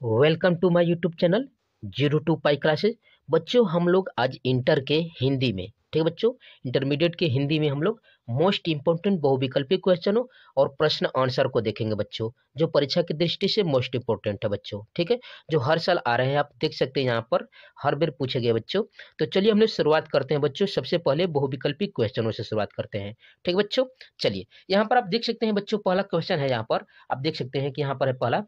Welcome to my YouTube channel 02 pi classes. बच्चों हम लोग आज इंटर के हिंदी में, ठीक है बच्चों, इंटरमीडिएट के हिंदी में हम लोग मोस्ट इंपोर्टेंट बहुविकल्पी क्वेश्चनों और प्रश्न आंसर को देखेंगे बच्चों, जो परीक्षा की दृष्टि से मोस्ट इंपोर्टेंट है बच्चों। ठीक है, जो हर साल आ रहे हैं, आप देख सकते हैं यहाँ पर हर बार पूछे गए बच्चों। तो चलिए हम लोग शुरुआत करते हैं बच्चों, सबसे पहले बहुविकल्पी क्वेश्चनों से शुरुआत करते हैं। ठीक है बच्चों, चलिए यहाँ पर आप देख सकते हैं बच्चों, पहला क्वेश्चन है यहाँ पर, आप देख सकते हैं कि यहाँ पर है पहला,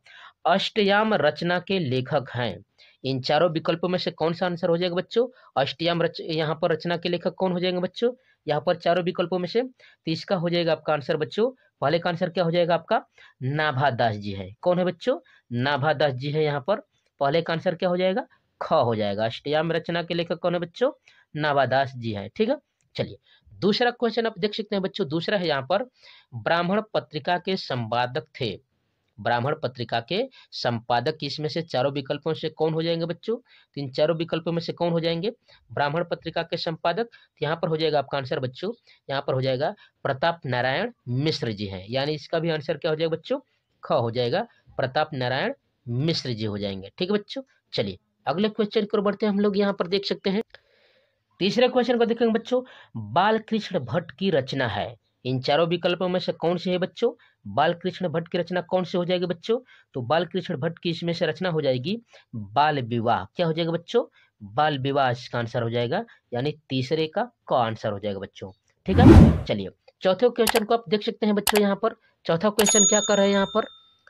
अष्टयाम रचना के लेखक हैं। इन चारों विकल्पों में से कौन सा आंसर हो जाएगा बच्चों? यहाँ पर रचना के लेखक कौन हो जाएंगे बच्चों? यहाँ पर चारों विकल्पों में से, तो इसका हो जाएगा आपका आंसर बच्चों, पहले का आंसर क्या हो जाएगा आपका? नाभादास जी है। कौन है बच्चों? नाभादास जी है। यहाँ पर पहले का आंसर क्या हो जाएगा? ख हो जाएगा। अष्टयाम रचना के लेखक कौन है बच्चों? नाभादास जी है। ठीक है, चलिए दूसरा क्वेश्चन आप देख सकते हैं बच्चों, दूसरा है यहाँ पर, ब्राह्मण पत्रिका के संपादक थे। ब्राह्मण पत्रिका के संपादक इसमें से चारों विकल्पों से कौन हो जाएंगे बच्चों? तो इन चारों विकल्पों में से कौन हो जाएंगे ब्राह्मण पत्रिका के संपादक? तो यहाँ पर हो जाएगा आपका आंसर बच्चों, यहाँ पर हो जाएगा प्रताप नारायण मिश्र जी हैं। यानी इसका भी आंसर क्या हो जाएगा बच्चों? ख हो जाएगा, प्रताप नारायण मिश्र जी हो जाएंगे। ठीक है बच्चों, चलिए अगले क्वेश्चन की ओर बढ़ते हैं हम लोग। यहाँ पर देख सकते हैं तीसरे क्वेश्चन को देखेंगे बच्चों, बाल कृष्ण भट्ट की रचना है। इन चारों विकल्पों में से कौन सी है बच्चों? बाल कृष्ण भट्ट की रचना कौन सी हो जाएगी बच्चों? तो बाल कृष्ण भट्ट की इसमें से रचना हो जाएगी बाल विवाह। क्या हो जाएगा बच्चों? बाल विवाह इसका आंसर हो जाएगा, यानी तीसरे का आंसर हो जाएगा बच्चों। ठीक है, चलिए चौथे क्वेश्चन को आप देख सकते हैं बच्चों। यहाँ पर चौथा क्वेश्चन क्या कर रहे हैं यहाँ पर?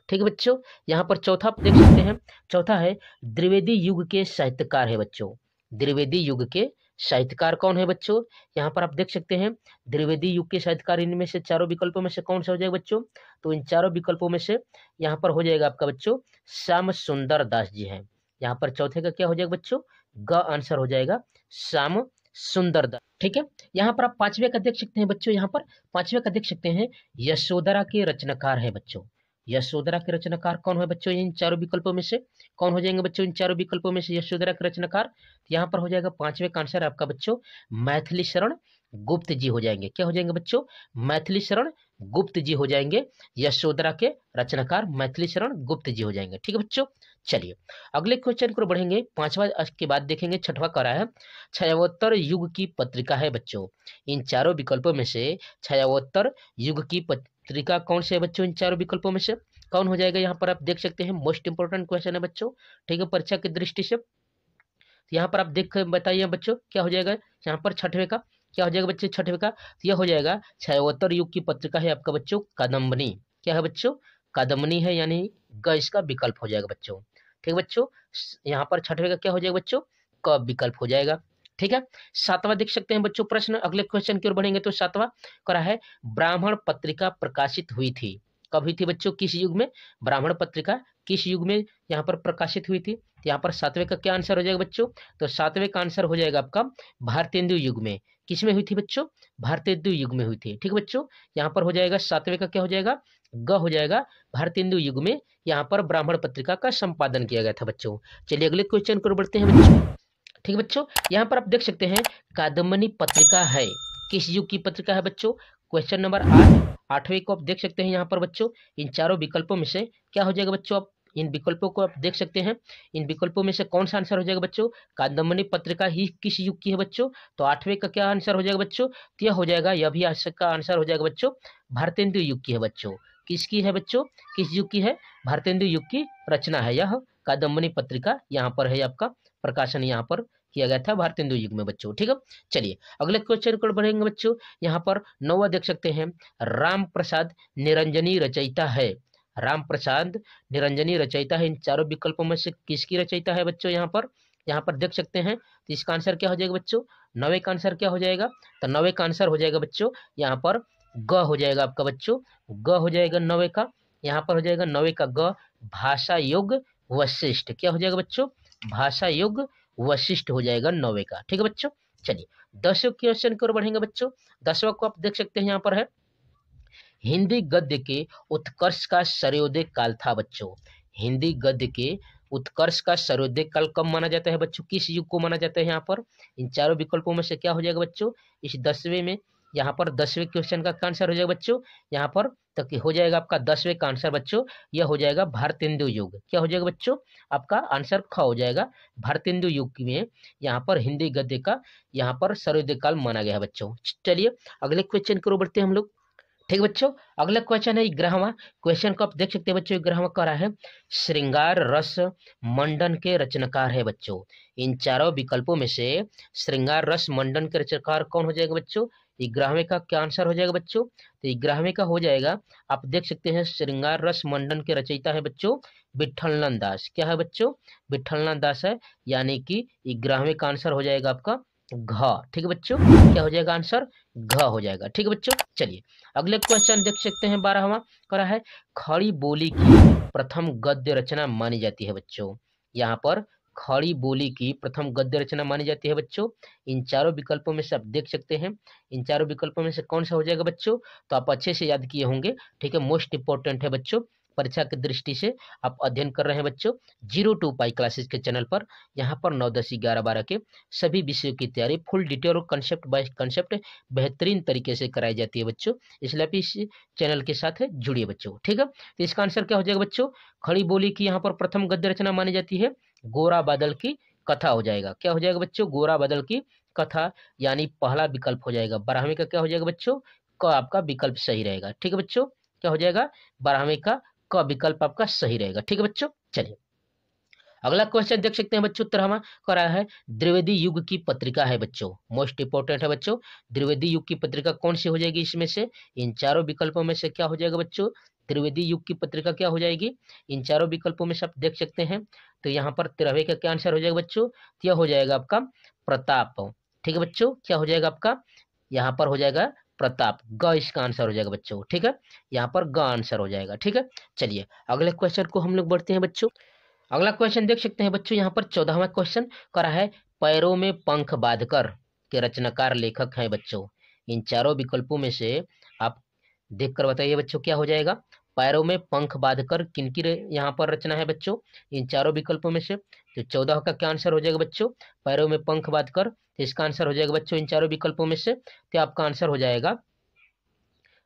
ठीक है बच्चों, यहाँ पर चौथा आप देख सकते हैं, चौथा है, द्विवेदी युग के साहित्यकार है बच्चों। द्विवेदी युग के साहित्यकार कौन है बच्चों? यहाँ पर आप देख सकते हैं द्विवेदी युग के साहित्यकार, इनमें से चारों विकल्पों में से कौन सा हो जाएगा बच्चों? तो इन चारों विकल्पों में से यहाँ पर हो जाएगा आपका बच्चों श्याम सुंदर दास जी हैं। यहाँ पर चौथे का क्या हो जाएगा बच्चों? ग आंसर हो जाएगा श्याम सुंदर दास। ठीक है, यहाँ पर आप पांचवे का देख सकते हैं बच्चों, यहाँ पर पांचवे का देख सकते हैं, यशोधरा के रचनाकार है बच्चों। यशोधरा के रचनाकार कौन है बच्चों? इन चारों विकल्पों में से कौन हो जाएंगे बच्चों? इन चारों विकल्पों में से यशोधरा के रचनाकार, यहाँ पर हो जाएगा पांचवे का आंसर आपका बच्चों मैथिली शरण गुप्त जी हो जाएंगे। क्या हो जाएंगे बच्चों? मैथिली शरण गुप्त जी हो जाएंगे। यशोधरा के रचनाकार मैथिली शरण गुप्त जी हो जाएंगे। ठीक है बच्चों, चलिए अगले क्वेश्चन को बढ़ेंगे। पांचवा के बाद देखेंगे, छठवां करा है, छायावोत्तर युग की पत्रिका है बच्चों। इन चारों विकल्पों में से छायावोत्तर युग की पत्रिका कौन से है बच्चों? इन चारों विकल्पों में से कौन हो जाएगा? यहाँ पर आप देख सकते हैं, मोस्ट इंपोर्टेंट क्वेश्चन है बच्चों, ठीक है, परीक्षा की दृष्टि से। तो यहाँ पर आप देख बताइए बच्चों क्या हो जाएगा यहाँ पर छठवें का? क्या हो जाएगा बच्चों छठवें का? तो यह हो जाएगा छायावोत्तर युग की पत्रिका है आपका बच्चों कादम्बनी। क्या है बच्चों? कादम्बनी है, यानी ग इसका विकल्प हो जाएगा बच्चों। ठीक है बच्चों, यहाँ पर छठवें का क्या हो जाएगा बच्चों? क विकल्प हो जाएगा। ठीक है, सातवां देख सकते हैं बच्चों प्रश्न, अगले क्वेश्चन की ओर बढ़ेंगे। तो सातवां करा है, ब्राह्मण पत्रिका प्रकाशित हुई थी। कब हुई थी बच्चों? किस युग में? ब्राह्मण पत्रिका किस युग में यहाँ पर प्रकाशित हुई थी? तो यहाँ पर सातवें का क्या आंसर हो जाएगा बच्चों? तो सातवें का आंसर हो जाएगा आपका भारतेंदु युग में। किसमें हुई थी बच्चों? भारतेंदु युग में हुई थी। ठीक है बच्चों, यहाँ पर हो जाएगा सातवें का क्या हो जाएगा? ग हो जाएगा, भारतेंदु युग में यहाँ पर ब्राह्मण पत्रिका का संपादन किया गया था बच्चों। चलिए अगले क्वेश्चन को बढ़ते हैं बच्चों। ठीक है बच्चों, यहाँ पर आप देख सकते हैं कादम्बनी पत्रिका है, किस युग की पत्रिका है बच्चों? क्वेश्चन नंबर 8, आठवें को आप देख सकते हैं यहाँ पर बच्चों। इन चारों विकल्पों में से क्या हो जाएगा बच्चों? आप इन विकल्पों को आप देख सकते हैं, इन विकल्पों में से कौन सा आंसर हो जाएगा बच्चों? कादम्बनी पत्रिका ही किस युग की है बच्चों? तो आठवें का क्या आंसर हो जाएगा बच्चों? तो यह हो जाएगा, यह भी का आंसर हो जाएगा बच्चों भारतेंदु युग की है बच्चों। किसकी है बच्चों? किस युग की है? भारतेंदु युग की रचना है यह कादम्बनी पत्रिका। यहाँ पर है आपका प्रकाशन, यहाँ पर किया गया था भारतेंदु युग में बच्चों। ठीक है, चलिए अगले क्वेश्चन को बढ़ेंगे बच्चों। यहाँ पर नौवा देख सकते हैं, राम प्रसाद निरंजनी रचयिता है। राम प्रसाद निरंजनी रचयिता है, इन चारों विकल्पों में से किसकी रचयिता है बच्चों? यहाँ पर देख सकते हैं, तो इसका आंसर क्या हो जाएगा बच्चों? नवे का आंसर क्या हो जाएगा? तो नवे का आंसर हो जाएगा बच्चों यहाँ पर ग हो जाएगा आपका बच्चों, ग हो जाएगा नवे का। यहाँ पर हो जाएगा नवे का ग, भाषा योग वशिष्ठ। क्या हो जाएगा बच्चों? भाषा योग वशिष्ठ हो जाएगा नौवे का। ठीक है बच्चों, चलिए 10वें क्वेश्चन की ओर बढ़ेंगे बच्चों। 10वां को आप देख सकते हैं, यहाँ पर है, हिंदी गद्य के उत्कर्ष का सर्वोदय काल था बच्चों। हिंदी गद्य के उत्कर्ष का सर्वोदय काल कब माना जाता है बच्चों? किस युग को माना जाता है? यहाँ पर इन चारों विकल्पों में से क्या हो जाएगा बच्चों? इस 10वें में यहाँ पर 10वें क्वेश्चन का आंसर हो जाएगा बच्चों, यहाँ पर तक हो जाएगा आपका 10वें का आंसर बच्चों, यह हो जाएगा भारतेंदु युग। क्या हो जाएगा बच्चों, आपका आंसर ख हो जाएगा। भारतेंदु युग में यहाँ पर हिंदी गद्य का यहाँ पर सर्वोदय काल माना गया है बच्चों। चलिए अगले क्वेश्चन की ओर बढ़ते हैं हम लोग। ठीक बच्चों, अगला क्वेश्चन है 11वां। क्वेश्चन को आप देख सकते हैं बच्चों, 11वां कह रहा है श्रृंगार रस मंडन के रचनाकार है बच्चों। इन चारों विकल्पों में से श्रृंगार रस मंडन के रचनाकार कौन हो जाएगा बच्चों? 11वें का क्या आंसर हो जाएगा बच्चों? तो 11वें का हो जाएगा, आप देख सकते हैं श्रृंगार रस मंडन के रचयिता है बच्चों विट्ठलनाथ दास। क्या है बच्चों? विट्ठलनाथ दास है, यानी कि 11वें का आंसर हो जाएगा आपका घ। ठीक है बच्चों, क्या हो जाएगा आंसर? घ हो जाएगा। ठीक है बच्चों, चलिए अगले क्वेश्चन देख सकते हैं 12वां करा है खड़ी बोली की प्रथम गद्य रचना मानी जाती है बच्चों। यहाँ पर खड़ी बोली की प्रथम गद्य रचना मानी जाती है बच्चों। इन चारों विकल्पों में से आप देख सकते हैं, इन चारों विकल्पों में से कौन सा हो जाएगा बच्चों? तो आप अच्छे से याद किए होंगे। ठीक है, मोस्ट इंपॉर्टेंट है बच्चों, परीक्षा की दृष्टि से आप अध्ययन कर रहे हैं बच्चों 02 पाई क्लासेस के चैनल पर। यहाँ पर 9, 10, 11, 12 के सभी विषयों की तैयारी फुल डिटेल और कंसेप्ट बाय कंसेप्ट बेहतरीन तरीके से कराई जाती है बच्चों, इसलिए आप इस चैनल के साथ जुड़िए बच्चों। ठीक है, तो इसका आंसर क्या हो जाएगा बच्चों? खड़ी बोली की यहाँ पर प्रथम गद्य रचना मानी जाती है गोरा बादल की कथा हो जाएगा। क्या हो जाएगा बच्चों? गोरा बादल की कथा, यानी पहला विकल्प हो जाएगा। 12वें का क्या हो जाएगा बच्चों? क आपका विकल्प सही रहेगा। ठीक है बच्चों, क्या हो जाएगा? 12वें का क विकल्प आपका सही रहेगा। ठीक है बच्चों, चलिए अगला क्वेश्चन देख सकते हैं बच्चों, 13वां करा है द्विवेदी युग की पत्रिका है बच्चों, मोस्ट इंपोर्टेंट है बच्चों। द्विवेदी युग की पत्रिका कौन सी हो जाएगी इसमें से? इन चारों विकल्पों में से क्या हो जाएगा बच्चों? त्रिवेदी युग की पत्रिका क्या हो जाएगी? इन चारों विकल्पों में से आप देख सकते हैं। तो यहाँ पर 13वें का क्या आंसर हो जाएगा बच्चों? क्या हो जाएगा आपका? प्रताप। ठीक है बच्चों, क्या हो जाएगा आपका? यहाँ पर हो जाएगा प्रताप। ग इसका आंसर हो जाएगा बच्चों। ठीक है, यहाँ पर ग आंसर हो जाएगा। ठीक है, चलिए अगले क्वेश्चन को हम लोग बढ़ते हैं बच्चों। अगला क्वेश्चन देख सकते हैं बच्चों, यहाँ पर 14वां क्वेश्चन करा है पैरों में पंख बांधकर के रचनाकार लेखक हैं बच्चों। इन चारों विकल्पों में से आप देखकर बताइए बच्चों क्या हो जाएगा? पैरों में पंख बांधकर किनकी यहाँ पर रचना है बच्चों? इन चारों विकल्पों में से तो 14 का क्या आंसर हो जाएगा बच्चों? पैरों में पंख बांधकर, तो इसका आंसर हो जाएगा बच्चों इन चारों विकल्पों में से, तो आपका आंसर हो जाएगा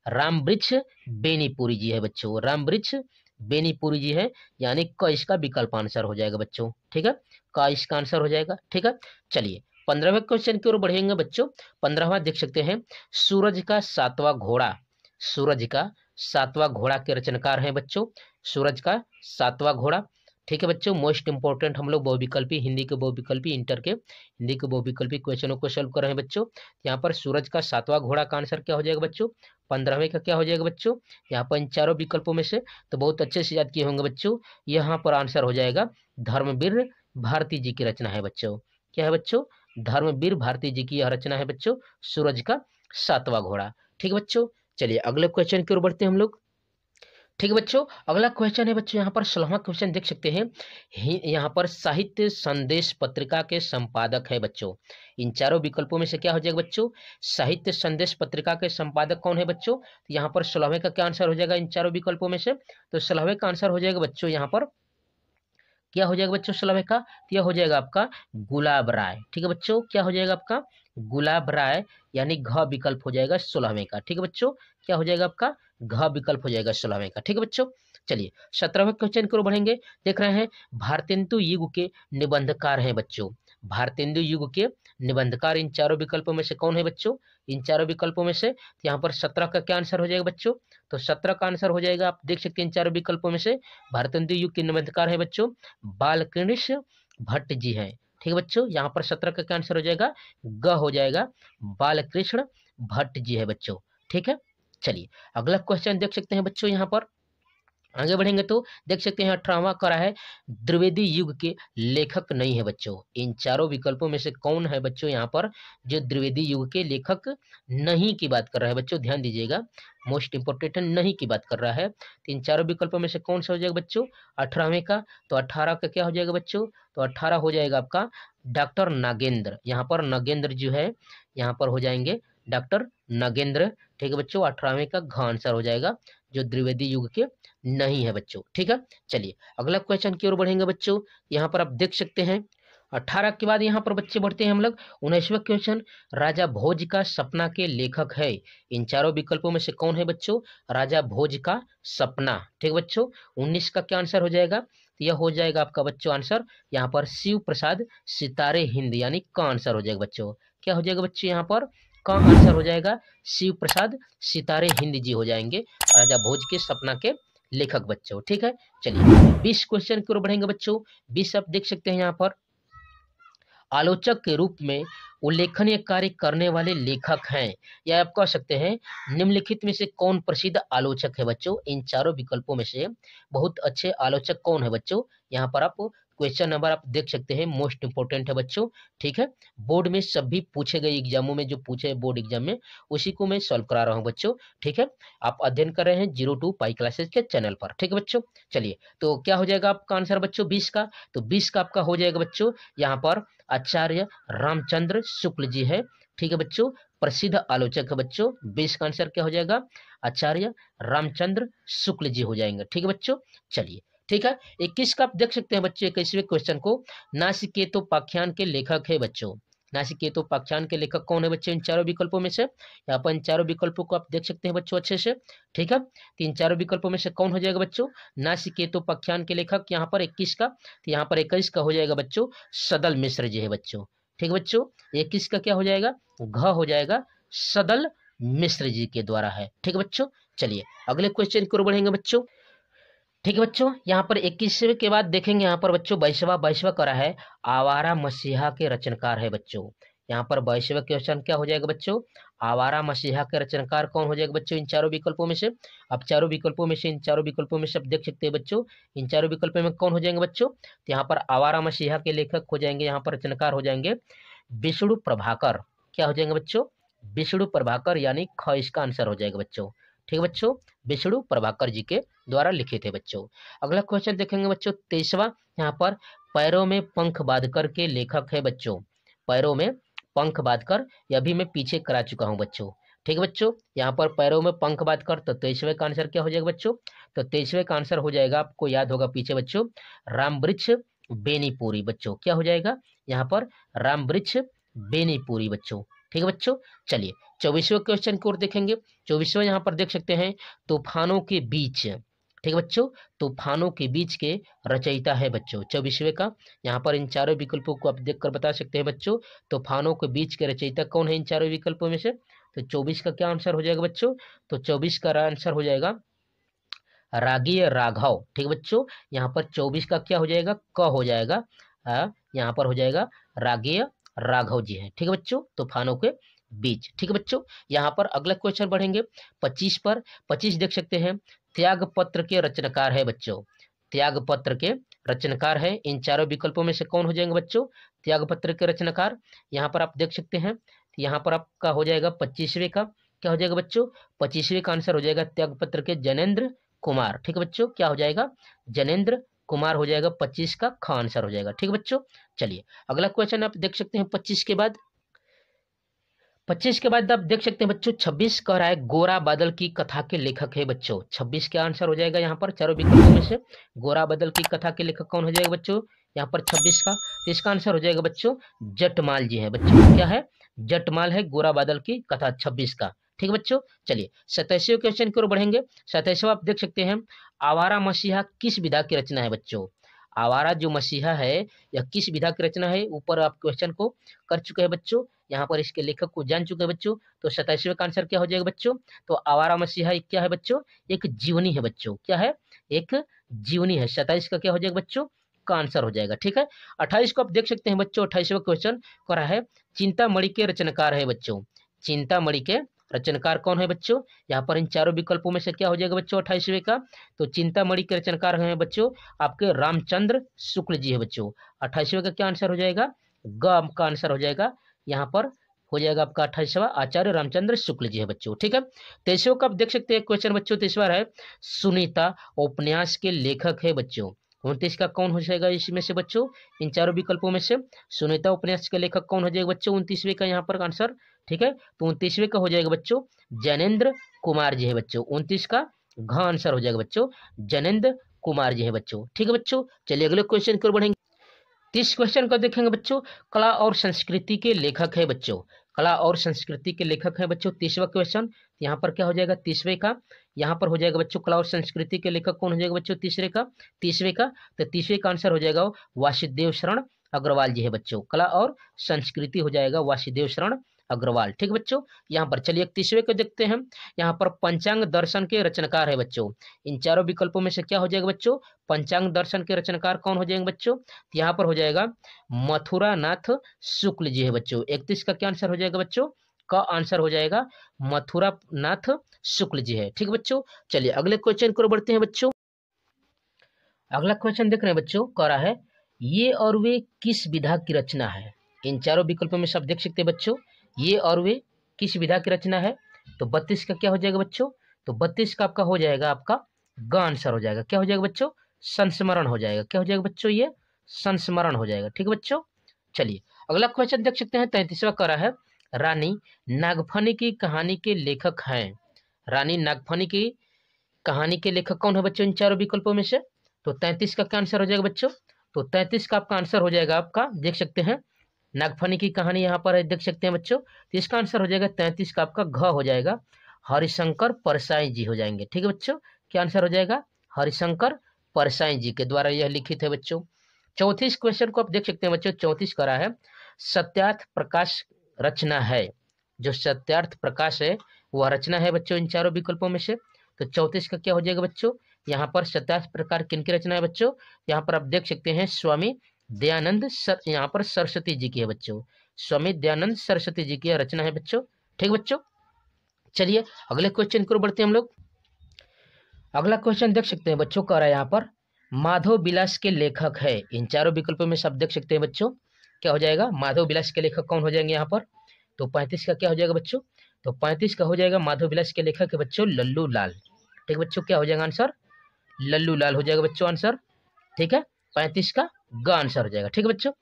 रामवृक्ष बेनीपुरी जी है बच्चों। रामवृक्ष बेनीपुरी जी है, यानी क इसका विकल्प आंसर हो जाएगा बच्चों। ठीक है, क इसका आंसर हो जाएगा। ठीक है, चलिए 15वें क्वेश्चन की ओर बढ़ेंगे बच्चों। 15वां देख सकते हैं सूरज का 7वां घोड़ा, सूरज का 7वां घोड़ा के रचनाकार हैं बच्चों। सूरज का 7वां घोड़ा। ठीक है बच्चों, मोस्ट इंपोर्टेंट हम लोग बहुविकल्पी हिंदी के बहुविकल्पी इंटर के हिंदी के बहुविकल्पी क्वेश्चनों को सोल्व कर रहे हैं बच्चों। यहाँ पर सूरज का 7वां घोड़ा का आंसर क्या हो जाएगा बच्चों? 15वें का क्या हो जाएगा बच्चों? यहाँ पर इन चारों विकल्पों में से तो बहुत अच्छे से याद किए होंगे बच्चों। यहाँ पर आंसर हो जाएगा धर्मवीर भारती जी की रचना है बच्चों। क्या है बच्चों? धर्मवीर भारती जी की यह रचना है बच्चों, सूरज का 7वां घोड़ा। ठीक है बच्चों, चलिए अगले क्वेश्चन की ओर बढ़ते हैं हम लोग। ठीक है बच्चों, अगला क्वेश्चन है बच्चों, यहाँ पर 16वां क्वेश्चन देख सकते हैं। यहाँ पर साहित्य संदेश पत्रिका के संपादक है बच्चों। इन चारों विकल्पों में से क्या हो जाएगा बच्चों? साहित्य संदेश पत्रिका के संपादक कौन है बच्चों? तो यहाँ पर 16वें का क्या आंसर हो जाएगा इन चारों विकल्पों में से? तो 16वें का आंसर हो जाएगा बच्चों, यहाँ पर क्या हो जाएगा बच्चों 16वें का? तो यह हो जाएगा आपका गुलाब राय। ठीक है बच्चों, क्या हो जाएगा आपका? गुलाब राय, यानी घ विकल्प हो जाएगा 16वें का। ठीक है बच्चों, क्या हो जाएगा आपका? घ विकल्प हो जाएगा 16वें का। ठीक है बच्चों, चलिए 17वें क्वेश्चन की ओर बढ़ेंगे। देख रहे हैं भारतेंदु युग के निबंधकार हैं बच्चों। भारतेंदु युग के निबंधकार इन चारों विकल्पों में से कौन है बच्चों? इन चारों विकल्पों में से तो यहाँ पर 17 का क्या आंसर हो जाएगा बच्चों? तो 17 का आंसर हो जाएगा, आप देख सकते हैं इन चारों विकल्पों में से भारतेंदु युग के निबंधकार है बच्चों बालकृष्ण भट्ट जी हैं। ठीक है बच्चों, यहाँ पर 17 का क्या आंसर हो जाएगा? ग हो जाएगा, बालकृष्ण भट्ट जी है बच्चों। ठीक है, चलिए अगला क्वेश्चन देख सकते हैं बच्चों। यहाँ पर आगे बढ़ेंगे तो देख सकते हैं 18वां करा है द्विवेदी युग के लेखक नहीं है बच्चों। इन चारों विकल्पों में से कौन है बच्चों यहाँ पर जो द्विवेदी युग के लेखक नहीं की बात कर रहा है बच्चों? ध्यान दीजिएगा, मोस्ट इंपोर्टेंट नहीं की बात कर रहा है। तो इन चारों विकल्पों में से कौन सा हो जाएगा बच्चों 18वें का? तो 18 का क्या हो जाएगा बच्चों? तो 18 हो जाएगा आपका डॉक्टर नागेंद्र। यहाँ पर नागेंद्र जो है यहाँ पर हो जाएंगे डॉक्टर नागेंद्र। ठीक है बच्चों, 18वें का घ आंसर हो जाएगा जो द्विवेदी युग के नहीं है बच्चों। ठीक है, चलिए अगला क्वेश्चन की ओर बढ़ेंगे बच्चों। यहाँ पर आप देख सकते हैं 18 के बाद यहाँ पर बच्चे बढ़ते हैं हम लोग 19वां क्वेश्चन, राजा भोज का सपना के लेखक है। इन चारों विकल्पों में से कौन है बच्चों? राजा भोज का सपना। ठीक बच्चों, 19 का क्या आंसर हो जाएगा? तो यह हो जाएगा आपका बच्चों आंसर यहाँ पर शिव प्रसाद सितारे हिंद, यानी का आंसर हो जाएगा बच्चों। क्या हो जाएगा बच्चों? यहाँ पर का आंसर हो जाएगा शिव प्रसाद सितारे हिंद जी हो जाएंगे, राजा भोज के सपना के लेखक बच्चों। ठीक है, चलिए 20 क्वेश्चन की ओर बढ़ेंगे बच्चों। 20 आप देख सकते हैं यहाँ पर, आलोचक के रूप में उल्लेखनीय कार्य करने वाले लेखक हैं, या आप कह सकते हैं निम्नलिखित में से कौन प्रसिद्ध आलोचक है बच्चों? इन चारों विकल्पों में से बहुत अच्छे आलोचक कौन है बच्चों? यहाँ पर आप क्वेश्चन नंबर आप देख सकते हैं, मोस्ट इंपोर्टेंट है बच्चों। ठीक है, बोर्ड में सभी पूछे गए एग्जामों में जो पूछे बोर्ड एग्जाम में, उसी को मैं सॉल्व करा रहा हूँ बच्चों। ठीक है, आप अध्ययन कर रहे हैं 02 पाई क्लासेस के चैनल पर। ठीक है बच्चों, चलिए तो क्या हो जाएगा आपका आंसर बच्चों 20 का? तो 20 का आपका हो जाएगा बच्चों यहाँ पर आचार्य रामचंद्र शुक्ल जी है। ठीक है बच्चों, प्रसिद्ध आलोचक है बच्चों। 20 का आंसर क्या हो जाएगा? आचार्य रामचंद्र शुक्ल जी हो जाएंगे। ठीक है बच्चों, चलिए ठीक है। 21 का आप देख सकते हैं बच्चों, 21वें क्वेश्चन को, नासिकेतोपाख्यान के लेखक है बच्चों। नासिकेतोपाख्यान के लेखक कौन है बच्चों? इन चारों विकल्पों में से, यहाँ पर इन चारों विकल्पों को आप देख सकते हैं बच्चों अच्छे से। ठीक है, तीन चारों विकल्पों में से कौन हो जाएगा बच्चों? नासिकेतोपाख्यान के लेखक यहाँ पर 21 का, तो यहाँ पर 21 का हो जाएगा बच्चों सदल मिश्र जी है बच्चों। ठीक है बच्चों, 21 का क्या हो जाएगा? घ हो जाएगा, सदल मिश्र जी के द्वारा है। ठीक है बच्चों, चलिए अगले क्वेश्चन की ओर बढ़ेंगे बच्चों। ठीक है बच्चों, यहाँ पर 21वें के बाद देखेंगे यहाँ पर बच्चों 22वां करा है, आवारा मसीहा के रचनाकार है बच्चों। यहाँ पर 22वां क्वेश्चन क्या हो जाएगा बच्चों? आवारा मसीहा के रचनाकार कौन हो जाएगा बच्चों? इन चारों विकल्पों में से, अब चारों विकल्पों में से, इन चारों विकल्पों में से आप देख सकते हैं बच्चों, इन चारों विकल्पों में कौन हो जाएंगे बच्चों? तो यहाँ पर आवारा मसीहा के लेखक हो जाएंगे, यहाँ पर रचनाकार हो जाएंगे विष्णु प्रभाकर। क्या हो जाएंगे बच्चों? विष्णु प्रभाकर, यानी ख इसका आंसर हो जाएगा बच्चों। ठीक है बच्चों, विष्णु प्रभाकर जी के द्वारा लिखे थे बच्चों। अगला क्वेश्चन देखेंगे बच्चों 23वां, यहाँ पर पैरों में पंख बांधकर के लेखक है बच्चों। पैरों में पंख बांधकर, यह भी मैं पीछे करा चुका हूँ बच्चों। ठीक है बच्चों, यहाँ पर पैरों में पंख बांधकर, तो 23वें का आंसर क्या हो जाएगा बच्चों? तो 23वें का आंसर हो जाएगा, आपको याद होगा पीछे बच्चों, रामवृक्ष बेनीपुरी बच्चों। क्या हो जाएगा यहाँ पर? रामवृक्ष बेनीपुरी बच्चों। ठीक है बच्चों, चलिए 24वें क्वेश्चन की ओर देखेंगे। 24वां यहाँ पर देख सकते हैं, तूफानों के बीच। ठीक है बच्चों, तूफानों के बीच के रचयिता है बच्चों 24वें का। यहाँ पर इन चारों विकल्पों को आप देखकर बता सकते हैं बच्चों, तूफानों के बीच के रचयिता कौन है इन चारों विकल्पों में से? तो 24 का क्या आंसर हो जाएगा बच्चों? तो 24 का आंसर हो जाएगा रागीय राघव। ठीक है बच्चों, यहाँ पर 24 का क्या हो जाएगा? क हो जाएगा, यहाँ पर हो जाएगा रागीय राघव जी हैं। ठीक है बच्चों, तूफानों के बीच। ठीक है बच्चों, यहाँ पर अगला क्वेश्चन बढ़ेंगे 25 पर। 25 देख सकते हैं, त्याग पत्र के रचनाकार है बच्चों। त्याग पत्र के रचनाकार है, इन चारों विकल्पों में से कौन हो जाएंगे बच्चों? त्याग पत्र के रचनाकार, यहाँ पर आप देख सकते हैं, यहाँ पर आपका हो जाएगा 25वें का क्या हो जाएगा बच्चों? 25वें का आंसर हो जाएगा त्याग पत्र के जनेन्द्र कुमार। ठीक है बच्चों, क्या हो जाएगा? जनेन्द्र कुमार हो जाएगा, 25 का ख आंसर हो जाएगा। ठीक है बच्चों, चलिए अगला क्वेश्चन आप देख सकते हैं 25 के बाद। 25 के बाद आप देख सकते हैं बच्चों 26 कह रहा है, गोरा बादल की कथा के लेखक है बच्चों। 26 का आंसर हो जाएगा यहाँ पर चारों विकल्पों में से, गोरा बादल की कथा के लेखक कौन हो जाएगा बच्चों? यहाँ पर 26 का, तो इसका आंसर हो जाएगा बच्चों जटमाल जी है बच्चों। क्या है? जटमाल है गोरा बादल की कथा 26 का। ठीक है बच्चों, चलिए 27वें क्वेश्चन की ओर बढ़ेंगे। 27वां आप देख सकते हैं, आवारा मसीहा किस विधा की रचना है बच्चों? आवारा जो मसीहा है यह किस विधा की रचना है? ऊपर आप क्वेश्चन को कर चुके हैं बच्चों, यहाँ पर इसके लेखक को जान चुके हैं बच्चों। तो 27वें का आंसर क्या हो जाएगा बच्चों? तो आवारा मसीहा क्या है बच्चों? एक जीवनी है बच्चों। क्या है? एक जीवनी है। 27 का क्या हो जाएगा बच्चों? का आंसर हो जाएगा। ठीक है, 28 को आप देख सकते हैं बच्चों, 28वां क्वेश्चन कर रहा है, चिंतामणि के रचनाकार है बच्चों। चिंतामणि के रचनाकार कौन है बच्चों? यहाँ पर इन चारों विकल्पों में से क्या हो जाएगा बच्चों 28वें का? तो चिंतामणि के रचनाकार हैं बच्चों आपके रामचंद्र शुक्ल जी है बच्चों। 28वें का क्या आंसर हो जाएगा? ग का आंसर हो जाएगा, यहाँ पर हो जाएगा आपका 28वां आचार्य रामचंद्र शुक्ल जी है बच्चों। ठीक है, 23वें का आप देख सकते हैं क्वेश्चन बच्चों, 23वां है, सुनीता उपन्यास के लेखक है बच्चों। 29 का कौन हो जाएगा इसमें से बच्चों? इन चारों विकल्पों में से सुनीता उपन्यास के लेखक कौन हो जाएगा बच्चों 29वें का यहाँ पर आंसर? ठीक है, तो 29वें का हो जाएगा बच्चों जैनेन्द्र कुमार जी है बच्चों। 29 का घ आंसर हो जाएगा बच्चों जैनेन्द्र कुमार जी है बच्चों। ठीक है बच्चों, चलिए अगले क्वेश्चन की ओर बढ़ेंगे। 30 क्वेश्चन को देखेंगे बच्चों। कला और संस्कृति के लेखक है बच्चों, कला और संस्कृति के लेखक है बच्चों 30वां क्वेश्चन। यहाँ पर क्या हो जाएगा 30वें का, यहाँ पर हो जाएगा बच्चों कला और संस्कृति के लेखक कौन हो जाएगा बच्चों 30वें का, तो 30वें का आंसर हो जाएगा वासुदेव शरण अग्रवाल जी है बच्चों। कला और संस्कृति हो जाएगा वासुदेव शरण अग्रवाल। ठीक बच्चों, यहाँ पर चलिए 31वें को देखते हैं। यहाँ पर पंचांग दर्शन के रचनाकार है बच्चों। इन चारों विकल्पों में से क्या हो जाएगा बच्चों, पंचांग दर्शन के रचनाकार कौन हो जाएंगे बच्चों, यहाँ पर हो जाएगा मथुरा नाथ शुक्ल जी है बच्चों। 31 का क्या आंसर हो जाएगा बच्चों, का आंसर हो जाएगा मथुरा नाथ शुक्ल जी है। ठीक बच्चों, चलिए अगले क्वेश्चन को बढ़ते हैं बच्चों। अगला क्वेश्चन देख रहे हैं बच्चों, कह रहा है ये और वे किस विधा की रचना है। इन चारों विकल्पों में सब देख सकते हैं बच्चों, ये और वे किस विधा की रचना है। तो 32 का क्या हो जाएगा बच्चों, तो 32 का आपका हो जाएगा, आपका ग आंसर हो जाएगा। क्या हो जाएगा बच्चों, संस्मरण हो जाएगा। क्या हो जाएगा बच्चों, ये संस्मरण हो जाएगा। ठीक है बच्चों, चलिए अगला क्वेश्चन देख सकते हैं। 33वां कह रहा है रानी नागफनी की कहानी के लेखक हैं। रानी नागफनी की कहानी के लेखक कौन है बच्चों इन चारों विकल्पों में से। तो 33 का क्या आंसर हो जाएगा बच्चों, तो 33 का आपका आंसर हो जाएगा, आपका देख सकते हैं नागफनी की कहानी यहाँ पर है, देख सकते हैं बच्चों। तो इसका आंसर हो जाएगा 33 का आपका घ हो जाएगा, हरिशंकर परसाई जी हो जाएंगे। ठीक है बच्चों, क्या आंसर हो जाएगा, हरिशंकर परसाई जी के द्वारा यह लिखित है बच्चों। 34 क्वेश्चन को आप देख सकते हैं बच्चों। 34 करा है सत्यार्थ प्रकाश रचना है। जो सत्यार्थ प्रकाश है वह रचना है बच्चों इन चारों विकल्पों में से। तो 34 का क्या हो जाएगा बच्चों, यहाँ पर सत्यार्थ प्रकार किनकी रचना है बच्चों, यहाँ पर आप देख सकते हैं स्वामी दयानंद यहाँ पर सरस्वती जी की है बच्चों। स्वामी दयानंद सरस्वती जी की रचना है बच्चों। ठीक बच्चों, चलिए अगले क्वेश्चन की ओर बढ़ते हैं हम लोग। अगला क्वेश्चन देख सकते हैं बच्चों, कह रहा है यहाँ पर माधव विलास के लेखक है। इन चारों विकल्पों में सब देख सकते हैं बच्चों, क्या हो जाएगा, माधव विलास के लेखक कौन हो जाएंगे यहाँ पर। तो 35 का क्या हो जाएगा बच्चों, तो 35 का हो जाएगा माधव विलास के लेखक है बच्चों लल्लू लाल। ठीक बच्चों, क्या हो जाएगा आंसर, लल्लू लाल हो जाएगा बच्चों आंसर। ठीक है, 35 का ग आंसर हो जाएगा। ठीक है बच्चों,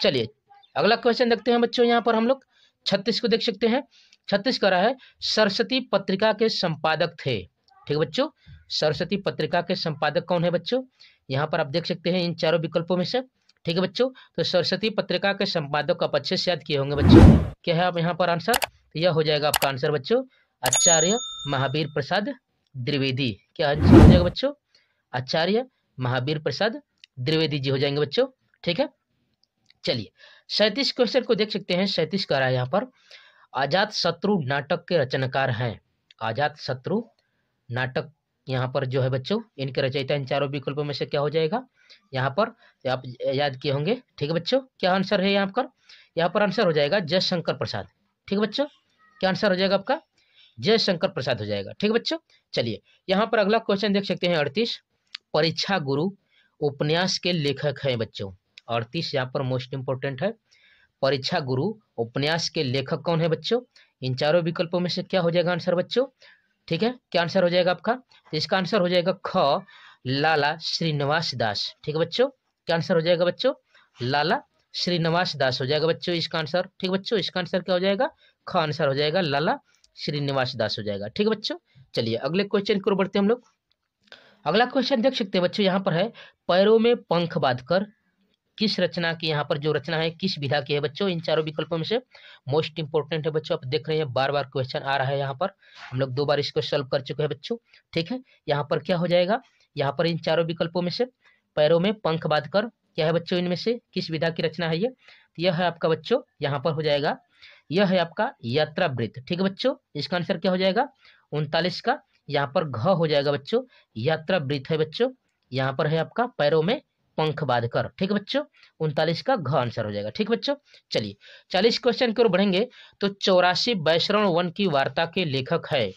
चलिए अगला क्वेश्चन देखते हैं बच्चों। यहाँ पर हम लोग 36 को देख सकते हैं। 36 कह रहा है सरस्वती पत्रिका के संपादक थे। ठीक है बच्चों, सरस्वती पत्रिका के संपादक कौन है बच्चों, यहाँ पर आप देख सकते हैं इन चारों विकल्पों में से। ठीक है बच्चों, तो सरस्वती पत्रिका के संपादक आप अच्छे से याद किए होंगे बच्चों। क्या है आप यहाँ पर आंसर, तो यह हो जाएगा आपका आंसर बच्चों आचार्य महावीर प्रसाद द्विवेदी। क्या आंसर हो जाएगा बच्चों, आचार्य महावीर प्रसाद द्विवेदी जी हो जाएंगे बच्चों। ठीक है, चलिए 37 क्वेश्चन को देख सकते हैं। 37 कह रहा है यहाँ पर आजाद शत्रु नाटक के रचनाकार हैं। आजाद शत्रु नाटक यहाँ पर जो है बच्चों इनके रचयिता इन चारों विकल्पों में से क्या हो जाएगा, यहाँ पर आप याद किए होंगे। ठीक है बच्चों, क्या आंसर है यहाँ पर आंसर हो जाएगा जयशंकर प्रसाद। ठीक है बच्चों, क्या आंसर हो जाएगा आपका, जयशंकर प्रसाद हो जाएगा। ठीक है बच्चों, चलिए यहाँ पर अगला क्वेश्चन देख सकते हैं 38 परीक्षा गुरु उपन्यास के लेखक हैं बच्चों। 38 यहाँ पर मोस्ट इंपोर्टेंट है, परीक्षा गुरु उपन्यास के लेखक कौन है बच्चों। इन चारों विकल्पों में से क्या हो जाएगा आंसर बच्चों, ठीक है, क्या आंसर हो जाएगा आपका, तो इसका आंसर हो जाएगा ख लाला श्रीनिवास दास। ठीक है बच्चों, क्या आंसर हो जाएगा बच्चों, लाला श्रीनिवास दास हो जाएगा बच्चों इसका आंसर। ठीक बच्चों, इसका आंसर क्या हो जाएगा, ख आंसर हो जाएगा लाला श्रीनिवास दास हो जाएगा। ठीक है बच्चों, चलिए अगले क्वेश्चन की ओर बढ़ते हैं हम लोग। अगला क्वेश्चन देख सकते हैं बच्चों, यहाँ पर है पैरों में पंख बांधकर किस रचना की, यहाँ पर जो रचना है किस विधा की है बच्चों। इन चारों विकल्पों में से मोस्ट इंपोर्टेंट है बच्चों, आप देख रहे हैं बार बार क्वेश्चन आ रहा है यहाँ पर, हम लोग 2 बार इसको सॉल्व कर चुके हैं बच्चों। ठीक है, यहाँ पर क्या हो जाएगा, यहाँ पर इन चारों विकल्पों में से पैरों में पंख बांधकर क्या है बच्चों, इनमें से किस विधा की रचना है ये, तो यह है आपका बच्चों, यहाँ पर हो जाएगा यह है आपका यात्रा वृत्त। ठीक है बच्चों, इसका आंसर क्या हो जाएगा 39 का, यहाँ पर घ हो जाएगा बच्चों, यात्रा वृत्त है बच्चों। यहाँ पर है आपका पैरों में पंख बांधकर। ठीक है बच्चों, 39 का घ आंसर हो जाएगा। ठीक बच्चों, चलिए 40 क्वेश्चन की ओर बढ़ेंगे। तो 84 वैष्णव वन की वार्ता के लेखक है।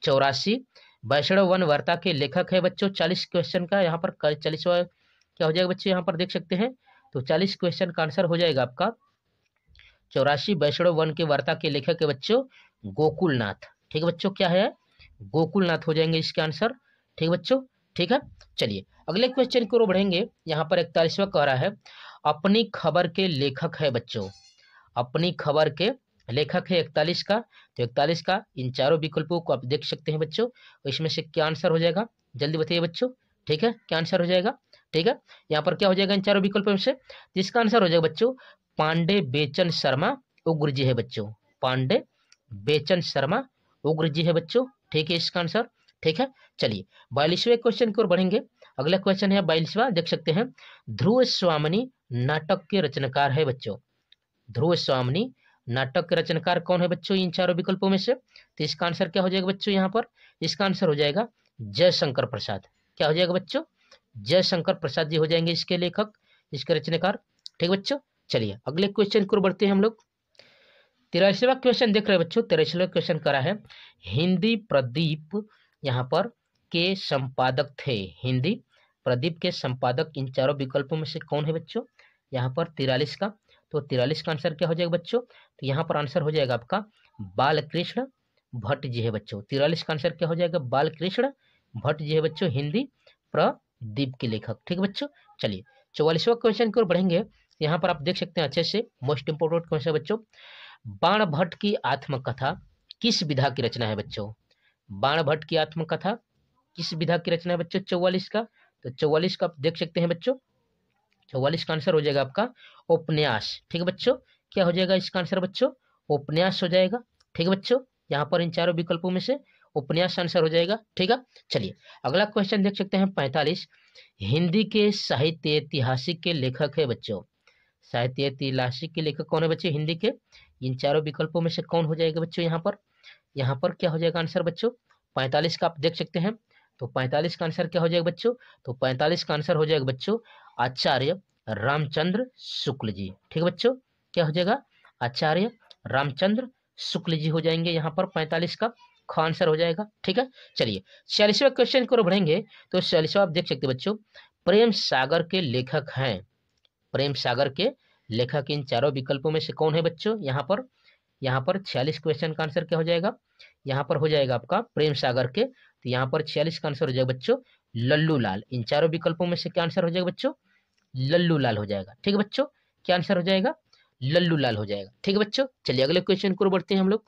84 वैष्णव वन वार्ता के लेखक है बच्चों। 40 क्वेश्चन का यहाँ पर 40वां क्या हो जाएगा बच्चों, यहाँ पर देख सकते हैं। तो 40 क्वेश्चन का आंसर हो जाएगा आपका 84 वैष्णव वन के वार्ता के लेखक है बच्चों गोकुलनाथ। ठीक है बच्चों, क्या है, गोकुलनाथ हो जाएंगे इसके आंसर। ठीक बच्चों, ठीक है, चलिए अगले क्वेश्चन की ओर बढ़ेंगे। यहाँ पर 41वां कह रहा है अपनी खबर के लेखक है बच्चों। अपनी खबर के लेखक है 41 का, तो 41 का इन चारों विकल्पों को आप देख सकते हैं बच्चों। इसमें से क्या आंसर हो जाएगा, जल्दी बताइए बच्चों। ठीक है, क्या आंसर हो जाएगा, ठीक है, यहाँ पर क्या हो जाएगा इन चारों विकल्पों में से? इसका आंसर हो जाएगा बच्चों पांडे बेचन शर्मा उग्र जी है बच्चों, पांडे बेचन शर्मा उग्र जी है बच्चों, ठीक है इसका आंसर। ठीक है, चलिए 42वें क्वेश्चन की ओर बढ़ेंगे। अगला क्वेश्चन है 42वां, देख सकते हैं। ध्रुव स्वामिनी नाटक के रचनाकार है बच्चों, ध्रुव स्वामिनी नाटक के रचनाकार कौन है बच्चों इन चारों विकल्पों में से? तो इसका आंसर क्या हो जाएगा बच्चों यहाँ पर? इसका आंसर हो जाएगा जयशंकर प्रसाद। क्या हो जाएगा बच्चों? जयशंकर प्रसाद जी हो जाएंगे इसके लेखक, इसके रचनाकार। ठीक बच्चों, चलिए अगले क्वेश्चन को बढ़ते हैं हम लोग। 83वां क्वेश्चन देख रहे हैं बच्चों, 83वां क्वेश्चन करा है हिंदी प्रदीप यहाँ पर के संपादक थे, हिंदी प्रदीप के संपादक इन चारों विकल्पों में से कौन है बच्चों? यहाँ पर 43 का, तो 43 का आंसर क्या हो जाएगा बच्चों? तो यहाँ पर आंसर हो जाएगा आपका बालकृष्ण भट्ट जी है बच्चों। 43 का आंसर क्या हो जाएगा? बालकृष्ण भट्ट जी है बच्चों, हिंदी प्रदीप के लेखक। ठीक है बच्चों, चलिए 44वां क्वेश्चन की ओर बढ़ेंगे। यहाँ पर आप देख सकते हैं अच्छे से, मोस्ट इंपोर्टेंट क्वेश्चन बच्चों। बाण भट्ट की आत्मकथा किस विधा की रचना है बच्चों? बाण भट्ट की आत्मकथा किस विधा की रचना है बच्चों 44 का? तो 44 का आप देख सकते हैं बच्चों, 44 का आंसर हो जाएगा आपका उपन्यास। ठीक है बच्चों, क्या हो जाएगा इसका आंसर बच्चों? उपन्यास हो जाएगा। ठीक है बच्चों, यहाँ पर इन चारों विकल्पों में से उपन्यास आंसर हो जाएगा। ठीक है, चलिए अगला क्वेश्चन देख सकते हैं 45। हिंदी के साहित्य ऐतिहासिक के लेखक है बच्चों, साहित्य ऐतिहासिक के लेखक कौन है बच्चों हिंदी के? इन चारों विकल्पों में से कौन हो जाएगा बच्चों यहाँ पर क्या हो जाएगा आंसर बच्चों? 45 का आप देख सकते हैं, तो 45 का आंसर क्या हो जाएगा बच्चों? तो 45 का आंसर हो जाएगा बच्चों आचार्य रामचंद्र शुक्ल जी। ठीक है बच्चों, क्या हो जाएगा? आचार्य रामचंद्र शुक्ल जी हो जाएंगे यहाँ पर 45 का आंसर हो जाएगा। ठीक है, चलिए 46वें क्वेश्चन की ओर बढ़ेंगे। तो 46वां आप देख सकते हैं बच्चों, प्रेम सागर के लेखक हैं, प्रेम सागर के लेखक इन चारों विकल्पों में से कौन है बच्चों? यहाँ पर 46 क्वेश्चन का आंसर क्या हो जाएगा? यहाँ पर हो जाएगा आपका प्रेम सागर के, तो यहाँ पर 46 का आंसर हो जाएगा बच्चों लल्लू लाल। इन चारों विकल्पों में से क्या आंसर हो जाएगा बच्चों? लल्लू लाल हो जाएगा। ठीक है बच्चों, क्या आंसर हो जाएगा? लल्लू लाल हो जाएगा। ठीक है बच्चों, चलिए अगले क्वेश्चन को बढ़ते हैं हम लोग।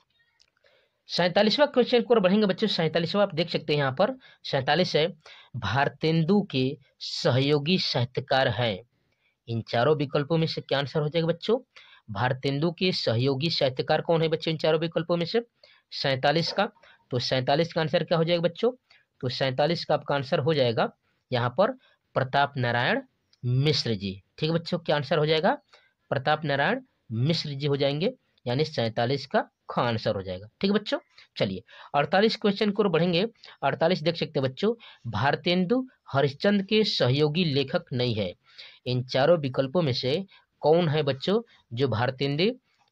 47वां क्वेश्चन को बढ़ेंगे बच्चों। 47वां आप देख सकते हैं यहाँ पर 47 है, भारतेंदु के सहयोगी साहित्यकार हैं। इन चारों विकल्पों में से क्या आंसर हो जाएगा बच्चों? भारतेंदु के सहयोगी साहित्यकार कौन है बच्चों इन चारों विकल्पों में से? 47 का, तो 47 का आंसर क्या हो जाएगा बच्चों? तो 47 का आपका आंसर हो जाएगा यहाँ पर प्रताप नारायण मिश्र जी। ठीक है बच्चों, क्या आंसर हो जाएगा? प्रताप नारायण मिश्र जी हो जाएंगे, यानी 47 का आंसर हो जाएगा। ठीक है बच्चों, चलिए 48 क्वेश्चन को बढ़ेंगे। 48 देख सकते हैं बच्चों, भारतेंदु हरिश्चंद्र के सहयोगी लेखक नहीं है। इन चारों विकल्पों में से कौन है बच्चों जो भारतेंदु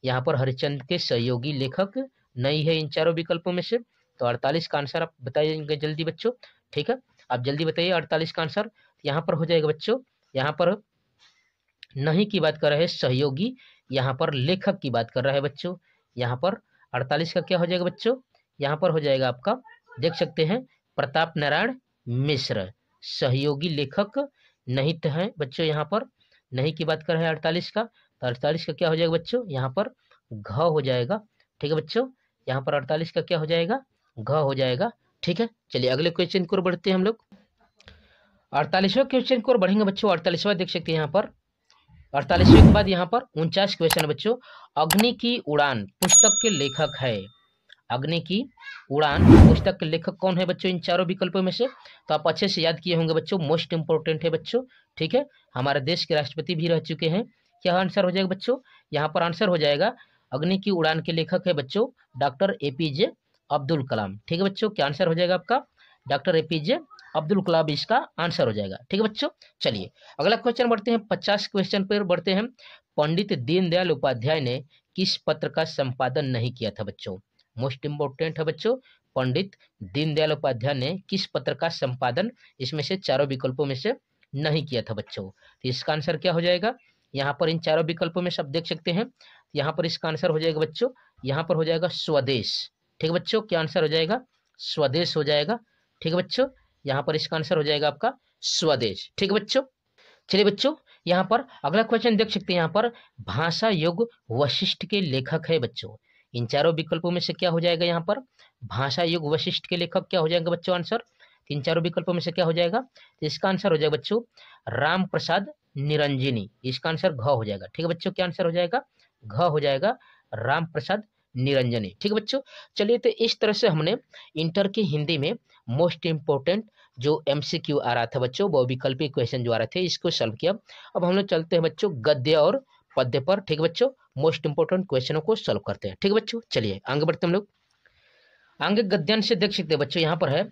यहाँ पर हरिश्चंद्र के सहयोगी लेखक नहीं है इन चारों विकल्पों में से? तो 48 का आंसर आप बताइएंगे जल्दी बच्चों। ठीक है, आप जल्दी बताइए 48 का आंसर। यहाँ पर हो जाएगा बच्चों, यहाँ पर नहीं की बात कर रहे हैं सहयोगी, यहाँ पर लेखक की बात कर रहा है बच्चों। यहाँ पर 48 का क्या हो जाएगा बच्चों? यहाँ पर हो जाएगा आपका, देख सकते हैं, प्रताप नारायण मिश्र सहयोगी लेखक नहीं है बच्चों। यहाँ पर नहीं की बात कर रहे हैं 48 का, तो 48 का क्या हो जाएगा बच्चों? यहाँ पर घ हो जाएगा। ठीक है बच्चों, यहाँ पर 48 का क्या हो जाएगा? घ हो जाएगा। ठीक है, चलिए अगले क्वेश्चन की ओर बढ़ते हैं हम लोग। 48वें क्वेश्चन की ओर बढ़ेंगे बच्चों। 48वां देख सकते हैं यहाँ पर, 48वें के बाद यहाँ पर 49 क्वेश्चन है बच्चों। अग्नि की उड़ान पुस्तक के लेखक है, अग्नि की उड़ान पुस्तक के लेखक कौन है बच्चों इन चारों विकल्पों में से? तो आप अच्छे से याद किए होंगे बच्चों, मोस्ट इंपोर्टेंट है बच्चों। ठीक है, हमारे देश के राष्ट्रपति भी रह चुके हैं। क्या आंसर हो जाएगा बच्चों? यहाँ पर आंसर हो जाएगा अग्नि की उड़ान के लेखक है बच्चों डॉक्टर APJ अब्दुल कलाम। ठीक है बच्चों, क्या आंसर हो जाएगा आपका? डॉक्टर APJ अब्दुल कलाम इसका आंसर हो जाएगा। ठीक है बच्चों, चलिए अगला क्वेश्चन बढ़ते हैं। 50 क्वेश्चन पर बढ़ते हैं। पंडित दीनदयाल उपाध्याय ने किस पत्र का संपादन नहीं किया था बच्चों? मोस्ट इंपोर्टेंट है बच्चों, पंडित दीनदयाल उपाध्याय ने किस पत्र का संपादन इसमें से चारों विकल्पों में से नहीं किया था बच्चों? तो इसका आंसर क्या हो जाएगा? यहाँ पर इन चारों विकल्पों में सब देख सकते हैं, यहाँ पर इसका आंसर हो जाएगा बच्चों, यहाँ पर हो जाएगा स्वदेश। ठीक है बच्चों, क्या आंसर हो जाएगा? स्वदेश हो जाएगा। ठीक है बच्चों, यहाँ पर इसका आंसर हो जाएगा आपका स्वदेश। ठीक है बच्चों, चलिए बच्चों यहाँ पर अगला क्वेश्चन देख सकते हैं। यहाँ पर भाषा युग वशिष्ठ के लेखक है बच्चों। इन चारों विकल्पों में से क्या हो जाएगा? यहाँ पर भाषा युग वशिष्ठ के लेखक क्या हो जाएंगे बच्चों आंसर? तीन चारों विकल्पों में से क्या हो जाएगा? तो इसका आंसर हो जाएगा बच्चों राम प्रसाद निरंजनी। इसका आंसर घ हो जाएगा। ठीक है बच्चों, क्या आंसर हो जाएगा? घ हो जाएगा राम प्रसाद निरंजनी। ठीक है बच्चों, चलिए तो इस तरह से हमने इंटर की हिंदी में मोस्ट इंपोर्टेंट जो एमसीक्यू आ रहा था बच्चों, वो विकल्पीय क्वेश्चन जो आ रहे थे, इसको सॉल्व किया। अब हम लोग चलते हैं बच्चों गद्य और पद्य पर। ठीक है बच्चों, मोस्ट इंपोर्टेंट क्वेश्चनों को सॉल्व करते हैं। ठीक है बच्चों, चलिए आगे बढ़ते हम लोग। आगे गद्यांश से देख सकते हैं बच्चों, यहाँ पर है,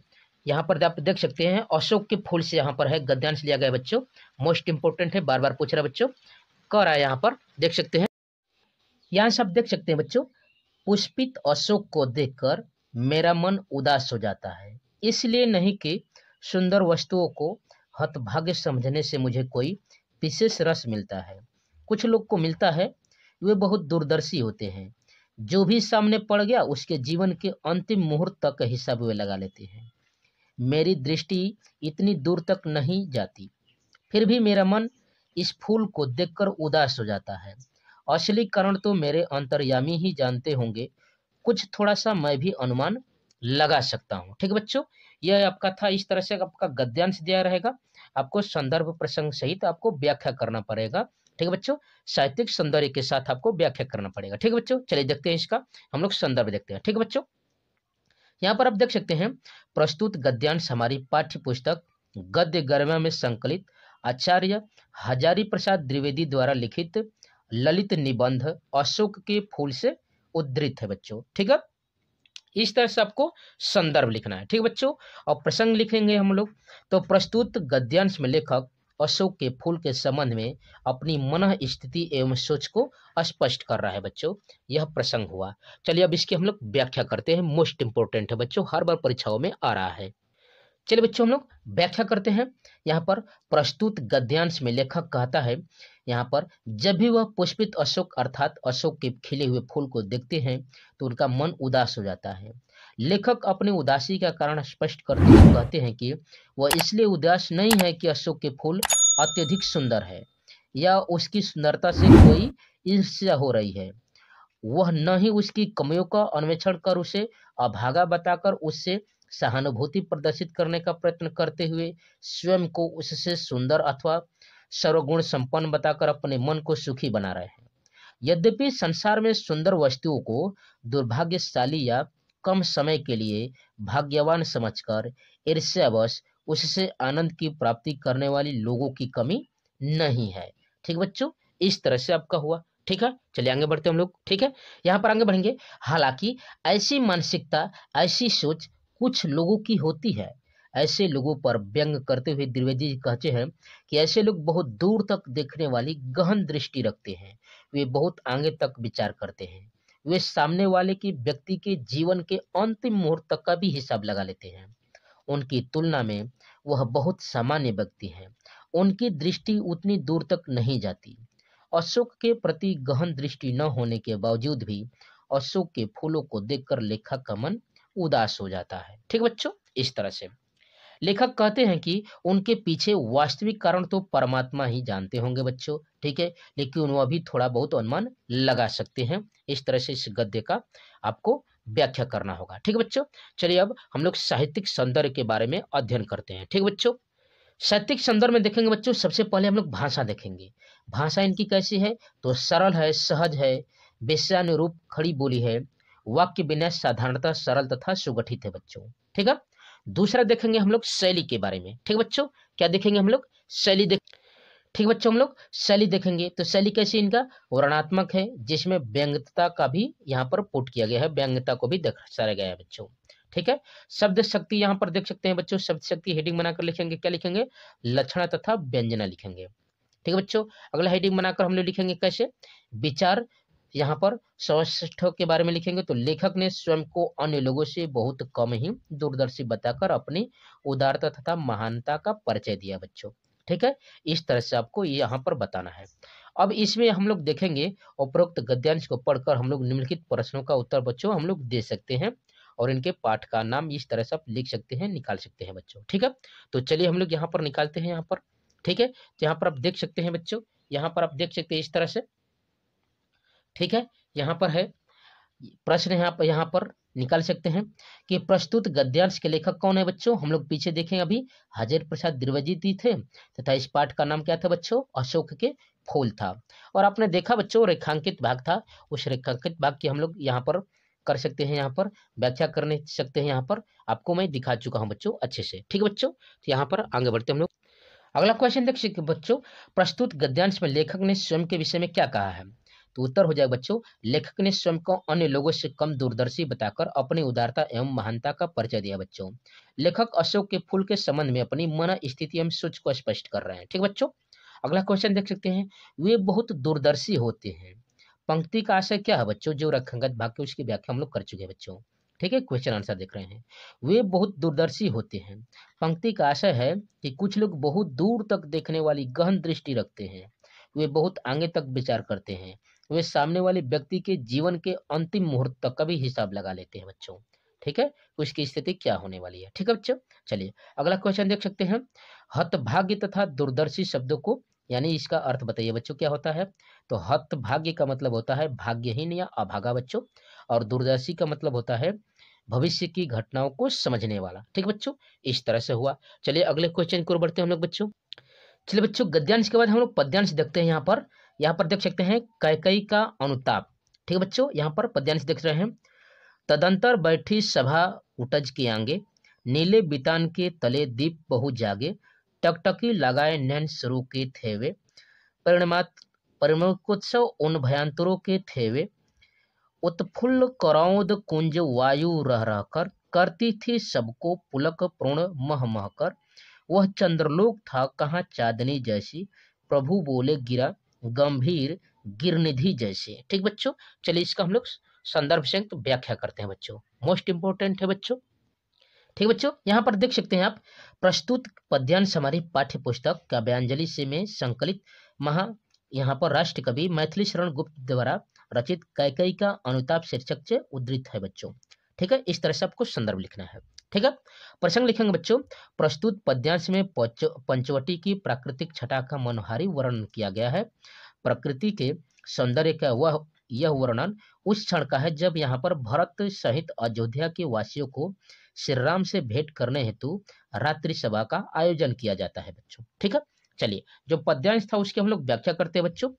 यहाँ पर आप देख सकते हैं अशोक के फूल से यहाँ पर है गद्यांश लिया गया बच्चों। मोस्ट इंपोर्टेंट है, बार बार पूछ रहा है बच्चों, कर रहा है यहाँ पर देख सकते हैं। यहाँ से आप देख सकते हैं बच्चों, पुष्पित अशोक को देखकर मेरा मन उदास हो जाता है, इसलिए नहीं कि सुंदर वस्तुओं को हतभाग्य समझने से मुझे कोई विशेष रस मिलता है। कुछ लोग को मिलता है, वे बहुत दूरदर्शी होते हैं। जो भी सामने पड़ गया उसके जीवन के अंतिम मुहूर्त तक हिसाब वे लगा लेते हैं। मेरी दृष्टि इतनी दूर तक नहीं जाती, फिर भी मेरा मन इस फूल को देखकर उदास हो जाता है। असली कारण तो मेरे अंतर्यामी ही जानते होंगे, कुछ थोड़ा सा मैं भी अनुमान लगा सकता हूँ। ठीक है बच्चों, यह आपका था। इस तरह से आपका गद्यांश दिया रहेगा, आपको संदर्भ प्रसंग सहित आपको व्याख्या करना पड़ेगा। ठीक है बच्चों, साहित्यिक सौंदर्य के साथ आपको व्याख्या करना पड़ेगा। ठीक है बच्चों, चलिए देखते हैं इसका हम लोग संदर्भ देखते हैं। ठीक है बच्चों, यहाँ पर आप देख सकते हैं प्रस्तुत गद्यांश हमारी पाठ्य पुस्तक गद्य गरिमा में संकलित आचार्य हजारी प्रसाद द्विवेदी द्वारा लिखित ललित निबंध अशोक के फूल से उद्धृत है बच्चों। ठीक है, इस तरह से आपको संदर्भ लिखना है। ठीक है बच्चों, और प्रसंग लिखेंगे हम लोग। तो प्रस्तुत गद्यांश में लेखक अशोक के फूल के संबंध में अपनी मन स्थिति एवं सोच को स्पष्ट कर रहा है बच्चों, यह प्रसंग हुआ। चलिए अब इसकी हम लोग व्याख्या करते हैं, मोस्ट इंपोर्टेंट है बच्चों, हर बार परीक्षाओं में आ रहा है। चलिए बच्चों हम लोग व्याख्या करते हैं। यहाँ पर प्रस्तुत गद्यांश में लेखक कहता है, यहाँ पर जब भी वह पुष्पित अशोक अर्थात अशोक के खिले हुए फूल को देखते हैं तो उनका मन उदास हो जाता है। लेखक अपनी उदासी का कारण स्पष्ट करते हुए कहते हैं कि वह इसलिए उदास नहीं है कि अशोक के फूल अत्यधिक सुंदर है या उसकी सुंदरता से कोई ईर्ष्या हो रही है। वह न ही उसकी कमियों का अन्वेषण कर उसे अभागा बताकर उससे सहानुभूति प्रदर्शित करने का प्रयत्न करते हुए स्वयं को उससे सुंदर अथवा सर्वगुण संपन्न बताकर अपने मन को सुखी बना रहे हैं। यद्यपि संसार में सुंदर वस्तुओं को दुर्भाग्यशाली या कम समय के लिए भाग्यवान समझकर ईर्ष्यावश उससे आनंद की प्राप्ति करने वाली लोगों की कमी नहीं है। ठीक बच्चों, इस तरह से आपका हुआ। ठीक है, चलिए आगे बढ़ते हैं हम लोग। ठीक है, यहाँ पर आगे बढ़ेंगे। हालांकि ऐसी मानसिकता, ऐसी सोच कुछ लोगों की होती है। ऐसे लोगों पर व्यंग करते हुए द्विवेदी जी कहते हैं कि ऐसे लोग बहुत दूर तक देखने वाली गहन दृष्टि रखते हैं, वे बहुत आगे तक विचार करते हैं, वे सामने वाले की व्यक्ति के जीवन के अंतिम मुहूर्त तक का भी हिसाब लगा लेते हैं। उनकी तुलना में वह बहुत सामान्य व्यक्ति हैं, उनकी दृष्टि उतनी दूर तक नहीं जाती। अशोक के प्रति गहन दृष्टि न होने के बावजूद भी अशोक के फूलों को देखकर लेखक का मन उदास हो जाता है। ठीक बच्चों, इस तरह से लेखक कहते हैं कि उनके पीछे वास्तविक कारण तो परमात्मा ही जानते होंगे बच्चों। ठीक है, लेकिन वह भी थोड़ा बहुत अनुमान लगा सकते हैं। इस तरह से इस गद्य का आपको व्याख्या करना होगा। ठीक है बच्चों, चलिए अब हम लोग साहित्यिक सौंदर्य के बारे में अध्ययन करते हैं। ठीक बच्चों, साहित्यिक संदर्भ में देखेंगे बच्चों, सबसे पहले हम लोग भाषा देखेंगे। भाषा इनकी कैसी है? तो सरल है, सहज है, विषयानुरूप खड़ी बोली है, वाक्य विन्यास साधारणतः सरल तथा सुगठित है बच्चों। ठीक है, दूसरा देखेंगे हम लोग शैली के बारे में। ठीक बच्चों, क्या देखेंगे हम लोग? शैली देख ठीक बच्चों, हम लोग शैली देखेंगे। तो शैली कैसी इनका? वर्णनात्मक है, जिसमें व्यंग्यता का भी यहाँ पर पुट किया गया है, व्यंग्यता को भी दर्शाया गया है बच्चों। ठीक है, शब्द शक्ति यहाँ पर देख सकते हैं बच्चों, शब्द शक्ति हेडिंग बनाकर लिखेंगे, क्या लिखेंगे? लक्षण तथा व्यंजना लिखेंगे। ठीक है बच्चों, अगला हेडिंग बनाकर हम लोग लिखेंगे कैसे? विचार। यहाँ पर सौष्ठ के बारे में लिखेंगे। तो लेखक ने स्वयं को अन्य लोगों से बहुत कम ही दूरदर्शी बताकर अपनी उदारता तथा महानता का परिचय दिया बच्चों। ठीक है, इस तरह से आपको यहाँ पर बताना है। अब इसमें हम लोग देखेंगे उपरोक्त गद्यांश को पढ़कर हम लोग निम्नलिखित प्रश्नों का उत्तर बच्चों हम लोग दे सकते हैं और इनके पाठ का नाम इस तरह से आप लिख सकते हैं, निकाल सकते हैं बच्चों। ठीक है, तो चलिए हम लोग यहाँ पर निकालते हैं। यहाँ पर ठीक है, तो यहाँ पर आप देख सकते हैं बच्चों, यहाँ पर आप देख सकते हैं इस तरह से। ठीक है, यहाँ पर है प्रश्न, यहाँ पर निकाल सकते हैं कि प्रस्तुत गद्यांश के लेखक कौन है बच्चों। हम लोग पीछे देखें अभी हजारी प्रसाद द्विवेदी थे तथा इस पाठ का नाम क्या था बच्चों, अशोक के फूल था। और आपने देखा बच्चों रेखांकित भाग था, उस रेखांकित भाग की हम लोग यहाँ पर कर सकते हैं, यहाँ पर व्याख्या करने सकते हैं। यहाँ पर आपको मैं दिखा चुका हूँ बच्चों अच्छे से, ठीक है बच्चों। तो यहाँ पर आगे बढ़ते हम लोग। अगला क्वेश्चन देख सकते बच्चों, प्रस्तुत गद्यांश में लेखक ने स्वयं के विषय में क्या कहा है। तो उत्तर हो जाएगा बच्चों, लेखक ने स्वयं को अन्य लोगों से कम दूरदर्शी बताकर अपनी उदारता एवं महानता का परिचय दिया बच्चों। लेखक अशोक के फूल के संबंध में अपनी मन स्थिति एवं सोच को स्पष्ट कर रहे हैं, ठीक बच्चों। अगला क्वेश्चन देख सकते हैं, वे बहुत दूरदर्शी होते हैं। पंक्ति का आशय क्या है बच्चों, जो रेखांकित भाग के उसकी व्याख्या हम लोग कर चुके हैं बच्चों, ठीक है। क्वेश्चन आंसर देख रहे हैं, वे बहुत दूरदर्शी होते हैं। पंक्ति का आशय है कि कुछ लोग बहुत दूर तक देखने वाली गहन दृष्टि रखते हैं, वे बहुत आगे तक विचार करते हैं, वे सामने वाले व्यक्ति के जीवन के अंतिम मुहूर्त तक का भी हिसाब लगा लेते हैं बच्चों, ठीक है, उसकी स्थिति क्या होने वाली है, ठीक है बच्चों। चलिए अगला क्वेश्चन देख सकते हैं, हतभाग्य तथा दूरदर्शी शब्दों को यानी इसका अर्थ बताइए बच्चों क्या होता है। तो हतभाग्य का मतलब होता है भाग्यहीन या अभागा बच्चों, और दूरदर्शी का मतलब होता है भविष्य की घटनाओं को समझने वाला, ठीक बच्चों। इस तरह से हुआ। चलिए अगले क्वेश्चन की ओर बढ़ते हैं हम लोग बच्चों। चलिए बच्चों, गद्यांश के बाद हम लोग पद्यांश देखते हैं। यहाँ पर देख सकते हैं कैकेयी का अनुताप, ठीक है बच्चों। यहाँ पर पद्यांश देख रहे हैं, तदंतर बैठी सभा उटज की आंगे, नीले बितान के तले दीप बहु जागे, टकटकी लगाए नैन शुरू के थे वे, परिणमोत्सव उन भयांतरों के थे वे, उत्फुल्ल करौद कुंज वायु रह रह कर, करती थी सबको पुलक पूर्ण मह मह कर, वह चंद्रलोक था कहाँ चांदनी जैसी, प्रभु बोले गिरा गंभीर गिरनिधि जैसे, ठीक बच्चों। चलिए इसका हम लोग संदर्भ से तो व्याख्या करते हैं बच्चों, मोस्ट इंपोर्टेंट है बच्चों, ठीक बच्चों। यहाँ पर देख सकते हैं आप, प्रस्तुत पद्यांश हमारी पाठ्य पुस्तक काव्यांजलि से में संकलित यहाँ पर राष्ट्र कवि मैथिली शरण गुप्त द्वारा रचित कैकेयी का अनुताप शीर्षक से उद्धृत है बच्चों, ठीक है। इस तरह से आपको संदर्भ लिखना है, ठीक है। प्रसंग लिखेंगे बच्चों, प्रस्तुत पद्यांश में पंचवटी की प्राकृतिक छटा का मनोहारी वर्णन किया गया है। प्रकृति के सौंदर्य का यह वर्णन उस क्षण का है जब यहाँ पर भरत सहित अयोध्या के वासियों को श्री राम से भेंट करने हेतु रात्रि सभा का आयोजन किया जाता है बच्चों, ठीक है। चलिए जो पद्यांश था उसकी हम लोग व्याख्या करते हैं बच्चों।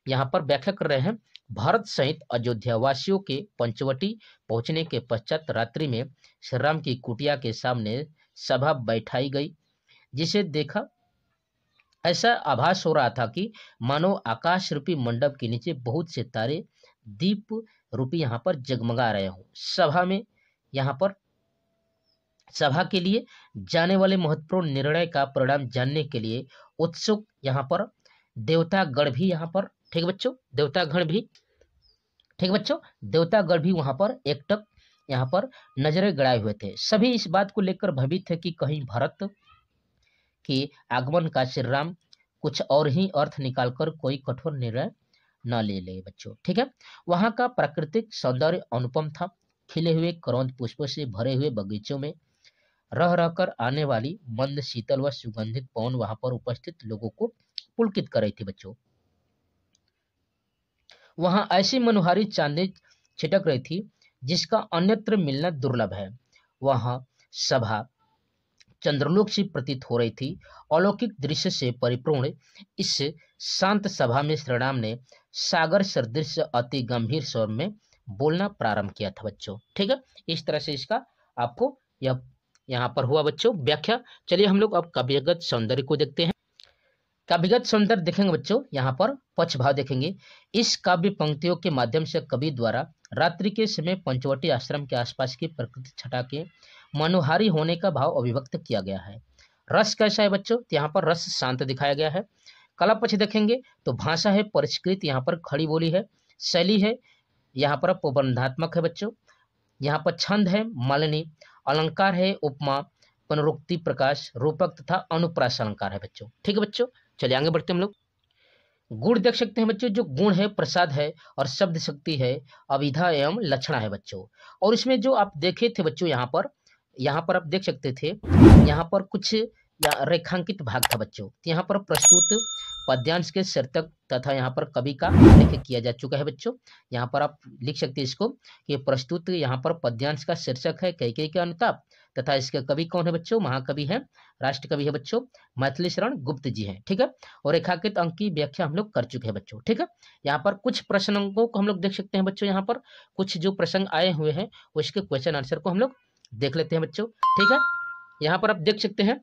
यहाँ पर व्याख्या कर रहे हैं, भारत सहित अयोध्या वासियों के पंचवटी पहुंचने के पश्चात रात्रि में श्री राम की कुटिया के सामने सभा बैठाई गई, जिसे देखा ऐसा आभास हो रहा था कि मानो आकाश रूपी मंडप के नीचे बहुत से तारे दीप रूपी यहाँ पर जगमगा रहे हों। सभा के लिए जाने वाले महत्वपूर्ण निर्णय का परिणाम जानने के लिए उत्सुक यहाँ पर देवतागण भी यहाँ पर, ठीक बच्चों, देवतागण भी वहां पर एकटक यहाँ पर नजरें गड़ाए हुए थे। सभी इस बात को लेकर भयभीत थे कि कहीं भारत के आगमन का श्री राम कुछ और ही अर्थ निकालकर कोई कठोर निर्णय न ले ले बच्चों, ठीक है। वहां का प्राकृतिक सौंदर्य अनुपम था। खिले हुए करौंद पुष्पों से भरे हुए बगीचों में रह रहकर आने वाली मंद शीतल व सुगंधित पवन वहां पर उपस्थित लोगों को पुलकित कर रही थी बच्चों। वहां ऐसी मनोहारी चांदनी छिटक रही थी जिसका अन्यत्र मिलना दुर्लभ है। वहां सभा चंद्रलोक से प्रतीत हो रही थी। अलौकिक दृश्य से परिपूर्ण इस शांत सभा में श्री राम ने सागर सदृश अति गंभीर स्वर में बोलना प्रारंभ किया था बच्चों, ठीक है। इस तरह से इसका आपको यह यहाँ पर हुआ बच्चों व्याख्या। चलिए हम लोग अब काव्यगत सौंदर्य को देखते हैं। काव्यगत सौंदर्य देखेंगे बच्चों, यहाँ पर पक्ष भाव देखेंगे। इस काव्य पंक्तियों के माध्यम से कवि द्वारा रात्रि के समय पंचवटी आश्रम के आसपास की प्रकृति छटा के मनोहारी होने का भाव अभिव्यक्त किया गया है। रस कैसा है बच्चों, तो यहाँ पर रस शांत दिखाया गया है। कला पक्ष देखेंगे तो भाषा है परिष्कृत, यहाँ पर खड़ी बोली है। शैली है यहाँ पर प्रबंधात्मक है बच्चों। यहाँ पर छंद है मालिनी, अलंकार है उपमा, पुनरुक्ति, प्रकाश, रूपक तथा अनुप्रास अलंकार है बच्चों, ठीक है बच्चों। चलिए आगे बढ़ते हैं हम लोग। गुण देख सकते हैं बच्चों, जो गुण है प्रसाद है और शब्द शक्ति है, अविधा एवं लक्षणा है बच्चों। और इसमें जो आप देखे थे बच्चों, यहाँ पर आप देख सकते थे, यहाँ पर कुछ रेखांकित भाग था बच्चों। यहाँ पर प्रस्तुत पद्यांश के शीर्षक तथा यहाँ पर कवि का उल्लेख किया जा चुका है बच्चों। यहाँ पर आप लिख सकते हैं इसको कि प्रस्तुत यहाँ पर पद्यांश का शीर्षक है कैकेयी के अनुताप तथा इसके कवि कौन है बच्चों, महाकवि है, राष्ट्र कवि है बच्चों मैथिली शरण गुप्त जी हैं। ठीक है, और रेखांकित अंक की व्याख्या हम लोग कर चुके हैं बच्चों। ठीक है, यहाँ पर कुछ प्रश्नों को हम लोग देख सकते हैं बच्चों। यहाँ पर कुछ जो प्रसंग आए हुए हैं उसके क्वेश्चन आंसर को हम लोग देख लेते हैं बच्चों। ठीक है, यहाँ पर आप देख सकते हैं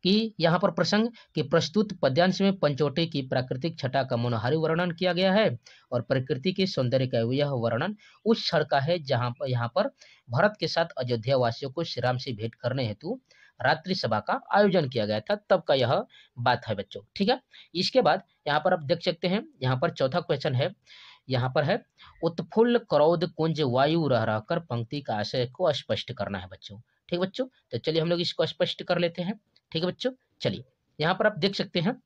कि यहाँ पर प्रसंग कि प्रस्तुत पद्यांश में पंचवटी की प्राकृतिक छटा का मनोहारी वर्णन किया गया है और प्रकृति के सौंदर्य का यह वर्णन उस क्षण का है जहाँ पर यहाँ पर भरत के साथ अयोध्या वासियों को श्री राम से भेंट करने हेतु रात्रि सभा का आयोजन किया गया था, तब का यह बात है बच्चों। ठीक है, इसके बाद यहाँ पर आप देख सकते हैं, यहाँ पर चौथा क्वेश्चन है, यहाँ पर है उत्फुल्ल करौद कुंज वायु रह रहकर पंक्ति का आशय को स्पष्ट करना है बच्चों। ठीक है बच्चों, तो चलिए हम लोग इसको स्पष्ट कर लेते हैं। ठीक है बच्चों, चलिए यहाँ पर आप देख सकते हैं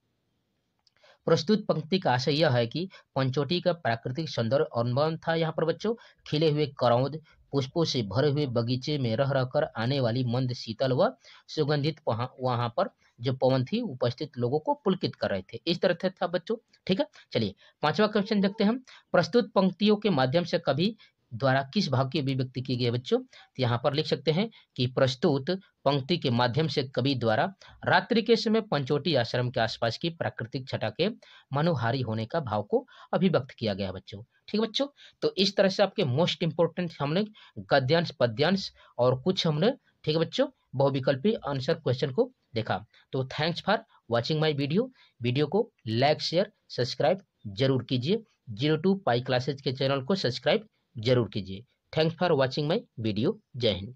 प्रस्तुत पंक्ति का आशय यह है कि पंचवटी का प्राकृतिक सौंदर्य अनवन था। यहाँ पर बच्चों खिले हुए करौंद पुष्पों से भरे हुए बगीचे में रह रहकर आने वाली मंद शीतल व सुगंधित वहां पर जो पवन थी उपस्थित लोगों को पुलकित कर रहे थे, इस तरह से था बच्चों। ठीक है, चलिए पांचवा क्वेश्चन देखते हैं हम। प्रस्तुत पंक्तियों के माध्यम से कवि द्वारा किस भाव की अभिव्यक्ति की गई है बच्चों, तो यहाँ पर लिख सकते हैं कि प्रस्तुत पंक्ति के माध्यम से कवि द्वारा रात्रि के समय पंचवटी आश्रम के आसपास की प्राकृतिक छटा के मनोहारी होने का भाव को अभिव्यक्त किया गया बच्चों। ठीक है बच्चों, तो इस तरह से आपके मोस्ट इंपोर्टेंट हमने गद्यांश पद्यांश और कुछ हमने, ठीक है बच्चों, बहुविकल्पी आंसर क्वेश्चन को देखा। तो thanks for watching my video को लाइक शेयर सब्सक्राइब जरूर कीजिए। 02 पाई क्लासेज के चैनल को सब्सक्राइब जरूर कीजिए। Thanks for watching my video. जय हिंद।